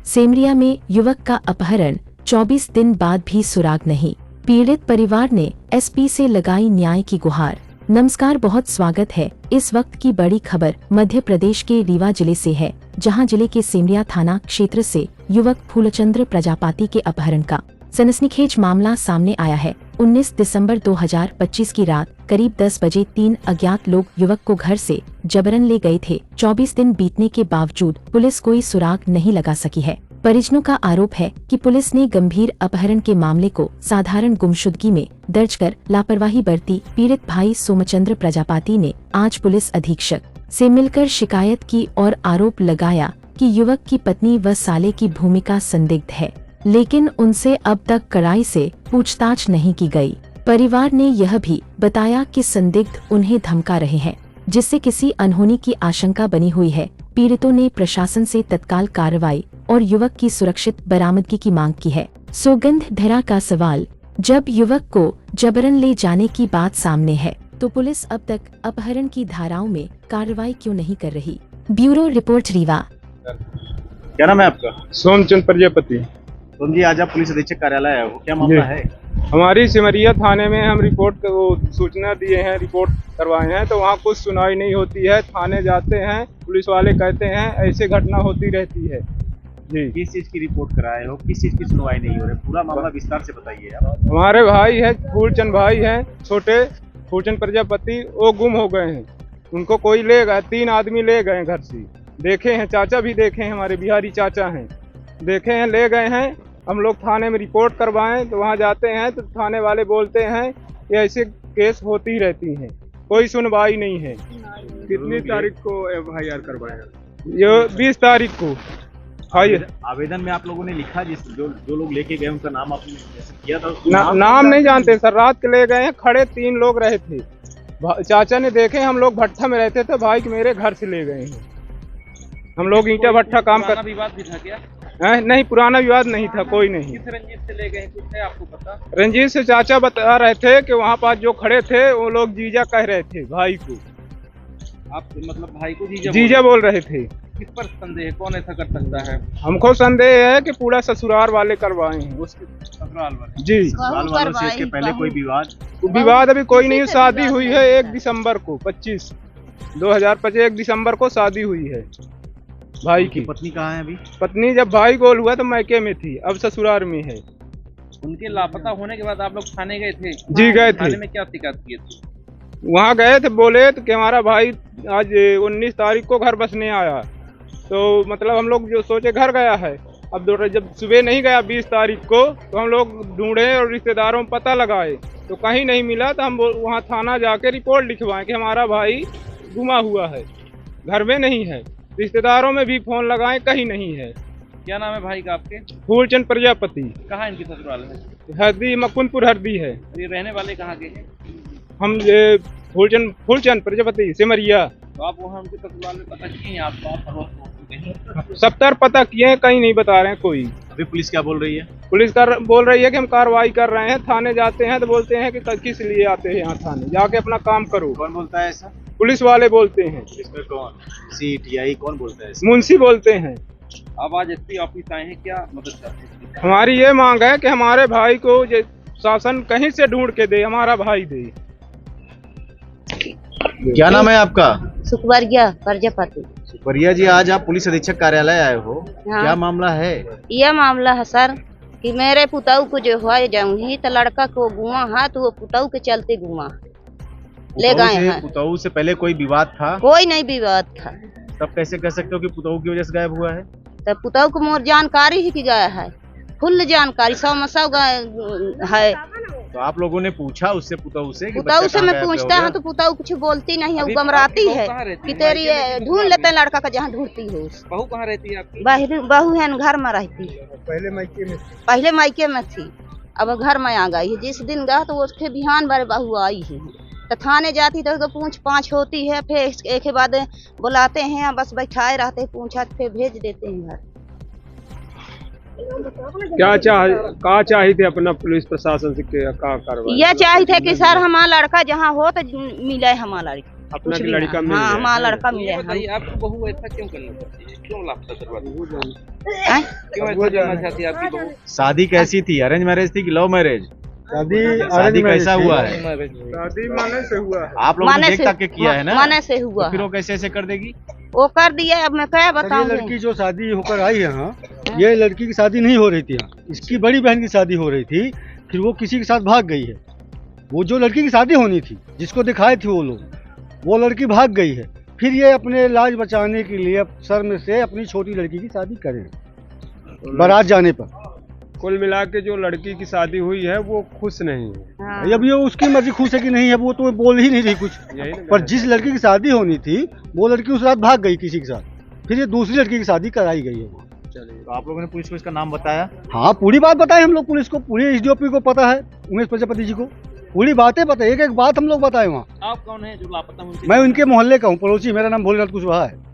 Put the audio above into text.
सेमरिया में युवक का अपहरण, 24 दिन बाद भी सुराग नहीं। पीड़ित परिवार ने एसपी से लगाई न्याय की गुहार। नमस्कार, बहुत स्वागत है। इस वक्त की बड़ी खबर मध्य प्रदेश के रीवा जिले से है, जहां जिले के सेमरिया थाना क्षेत्र से युवक फूलचंद्र प्रजापति के अपहरण का सनसनीखेज मामला सामने आया है। 19 दिसंबर 2025 की रात करीब 10 बजे 3 अज्ञात लोग युवक को घर से जबरन ले गए थे। 24 दिन बीतने के बावजूद पुलिस कोई सुराग नहीं लगा सकी है। परिजनों का आरोप है कि पुलिस ने गंभीर अपहरण के मामले को साधारण गुमशुदगी में दर्ज कर लापरवाही बरती। पीड़ित भाई सोमचंद्र प्रजापति ने आज पुलिस अधीक्षक से मिलकर शिकायत की और आरोप लगाया कि युवक की पत्नी व साले की भूमिका संदिग्ध है, लेकिन उनसे अब तक कड़ाई से पूछताछ नहीं की गई। परिवार ने यह भी बताया कि संदिग्ध उन्हें धमका रहे हैं, जिससे किसी अनहोनी की आशंका बनी हुई है। पीड़ितों ने प्रशासन से तत्काल कार्रवाई और युवक की सुरक्षित बरामदगी की मांग की है। सौगंध धरा का सवाल, जब युवक को जबरन ले जाने की बात सामने है तो पुलिस अब तक अपहरण की धाराओं में कार्रवाई क्यों नहीं कर रही? Bureau report, Rewa. क्या नाम है आपका? सोमचंद प्रजापति। सोम जी, आज आप पुलिस अधीक्षक कार्यालय आए हो, क्या मामला है? हमारी सिमरिया थाने में हम सूचना दिए हैं, रिपोर्ट करवाए हैं, तो वहाँ कुछ सुनाई नहीं होती है। थाने जाते हैं, पुलिस वाले कहते हैं ऐसे घटना होती रहती है। जी, किस चीज की रिपोर्ट कराए हो, किस चीज की सुनवाई नहीं हो रही? पूरा मामला विस्तार से बताइए आप। हमारे भाई है, फूलचंद भाई हैं, छोटे फूलचंद प्रजापति, वो गुम हो गए हैं। उनको कोई ले गया, 3 आदमी ले गए घर से। देखे हैं, चाचा भी देखे हैं, हमारे बिहारी चाचा हैं, देखे हैं, ले गए हैं। हम लोग थाने में रिपोर्ट करवाएं तो वहाँ जाते हैं तो थाने वाले बोलते हैं कि ऐसे केस होती रहती हैं, कोई सुनवाई नहीं है। कितनी तारीख को FIR करवाया? ये 20 तारीख को। आवेदन में आप लोगों ने लिखा, जो लोग लेके गए उनका नाम आपने किया था? नाम नहीं जानते सर, रात के ले गए हैं। खड़े 3 लोग रहे थे। चाचा ने देखे, हम लोग भट्ठा में रहते थे, भाई के मेरे घर से ले गए हैं। हम लोग ईंटा भट्ठा काम कर। विवाद भी था क्या? नहीं, पुराना विवाद नहीं था, कोई नहीं। किस रंजीत से ले गए, कुछ है आपको पता? रंजीत से चाचा बता रहे थे कि वहाँ पास जो खड़े थे वो लोग जीजा कह रहे थे भाई को। आप मतलब भाई को जीजा बोल रहे थे। किस पर संदेह, कौन ऐसा कर सकता है? हमको संदेह है कि पूरा ससुराल वाले करवाए हैं उसके। ससुराल वाले? जी, ससुराल वालों से इसके पहले कोई विवाद अभी कोई नहीं। शादी हुई है 1 दिसंबर को, 2025 1 दिसंबर को शादी हुई है भाई की। पत्नी कहाँ है अभी? पत्नी जब भाई गोल हुआ तो मैके में थी, अब ससुराल में है। उनके लापता होने के बाद आप लोग थाने गए थे? जी, गए थे। थाने में क्या शिकायत किए थे? वहाँ गए थे, बोले तो कि हमारा भाई आज 19 तारीख को घर बसने आया, तो मतलब हम लोग जो सोचे घर गया है। अब जब सुबह नहीं गया 20 तारीख को, तो हम लोग ढूंढे और रिश्तेदारों में पता लगाए तो कहीं नहीं मिला। तो हम वहाँ थाना जाके रिपोर्ट लिखवाएं कि हमारा भाई गुमा हुआ है, घर में नहीं है। रिश्तेदारों में भी फोन लगाएं, कहीं नहीं है। क्या नाम है भाई का आपके? फूलचंद प्रजापति। कहाँ इनकी ससुराल है? हरदी, मकुंदपुर हरदी है। ये रहने वाले कहाँ के हैं? हम फूलचंद प्रजापति सिमरिया। तो आप वहाँ उनके ससुराल में पता किए हैं? आप 70 पता किए हैं, कहीं नहीं बता रहे हैं कोई। अभी पुलिस क्या बोल रही है? पुलिस बोल रही है कि हम कार्रवाई कर रहे हैं। थाने जाते हैं तो बोलते हैं कि किस लिए आते हैं यहाँ थाने, जाके अपना काम करो। कौन बोलता है ऐसा? पुलिस वाले बोलते हैं। इसमें कौन? CTI कौन बोलता है? मुंशी बोलते हैं। आप आज SP ऑफिस आए हैं, क्या मदद चाहते हैं? हमारी ये मांग है कि हमारे भाई को शासन कहीं से ढूंढ के दे, हमारा भाई दे। क्या नाम है आपका? सुखवर्या प्रजापति। सुखवर्या जी, आज आप पुलिस अधीक्षक कार्यालय आए हो, हाँ। क्या मामला है? यह मामला है सर कि मेरे पुताऊ को जो हुआ जाऊंगी तो लड़का को गुआ है, तो वो पुताऊ के चलते गुआ ले गए हैं। पुताऊ से पहले कोई विवाद था? कोई नहीं विवाद था। तब कैसे कह सकते हो कि पुताऊ की वजह से गायब हुआ है? तो पुताऊ को मोर जानकारी ही की गया है, फुल जानकारी, 100 है। तो आप लोगों ने पूछा उससे, पुताऊ से? पुताऊ से मैं पूछता हूँ तो पुताऊ कुछ बोलती नहीं है, वो गमराती है कि तेरी ढूंढ लेते हैं लड़का का जहाँ ढूंढती हो। बहू कहाँ रहती है आपकी? बहू है घर में रहती है। पहले मायके में थी, अब घर में आ गई है। जिस दिन गया तो उसके बिहान बारे बहू आई है, तो थाने जाती तो पूछ पाछ होती है, फिर एक के बाद बुलाते हैं, बस बैठाए रहते हैं, पूछा फिर भेज देते हैं घर। क्या चाहिए थे अपना पुलिस प्रशासन से, क्या कार्रवाई? यह चाहिए थे कि सर हमारा लड़का जहाँ हो तो मिले हमारा लड़का। अपना कुछ भी लड़का ना। मिल हाँ जाए। हमारा लड़का मिले ये हम। बताइए आपको बहू ऐसा क्यों करना चाहती है, क्यों लापता करवाती है? हैं? क्यों ऐसा करना चाहती है आपकी बहू? शादी कैसी थी, अरेंज मैरिज थी कि लव मैरिज? शादी कैसा हुआ है? शादी माने से हुआ है। आप लोगों ने माने देख से ताक के किया है ना? माने से हुआ तो फिर है। वो कैसे ऐसे कर देगी? वो कर दिया, अब मैं क्या ये बताऊं। लड़की जो शादी होकर आई है यहाँ, ये लड़की की शादी नहीं हो रही थी यहाँ, इसकी बड़ी बहन की शादी हो रही थी। फिर वो किसी के साथ भाग गई है। वो जो लड़की की शादी होनी थी, जिसको दिखाए थे वो लोग, वो लड़की भाग गई है। फिर ये अपने लाज बचाने के लिए सर में से अपनी छोटी लड़की की शादी करें बारात जाने पर। कुल मिला के जो लड़की की शादी हुई है वो खुश नहीं है। हाँ। अब ये उसकी मर्जी खुश है कि नहीं है वो तो बोल ही नहीं रही कुछ। यही ना पर जिस लड़की की शादी होनी थी वो लड़की उस रात भाग गई किसी के साथ। फिर ये दूसरी लड़की की शादी कराई गई है वहाँ। तो आप लोगों ने पुलिस को इसका नाम बताया? हाँ पूरी बात बताए हम लोग पुलिस को, पूरी एसडीओपी को पता है, उमेश प्रजापति जी को पूरी बातें पता है, एक एक बात हम लोग बताए वहाँ। आप कौन है जो लापता हैं? मैं उनके मोहल्ले का हूँ, पड़ोसी, मेरा नाम भोलेनाथ कुशवाहा है।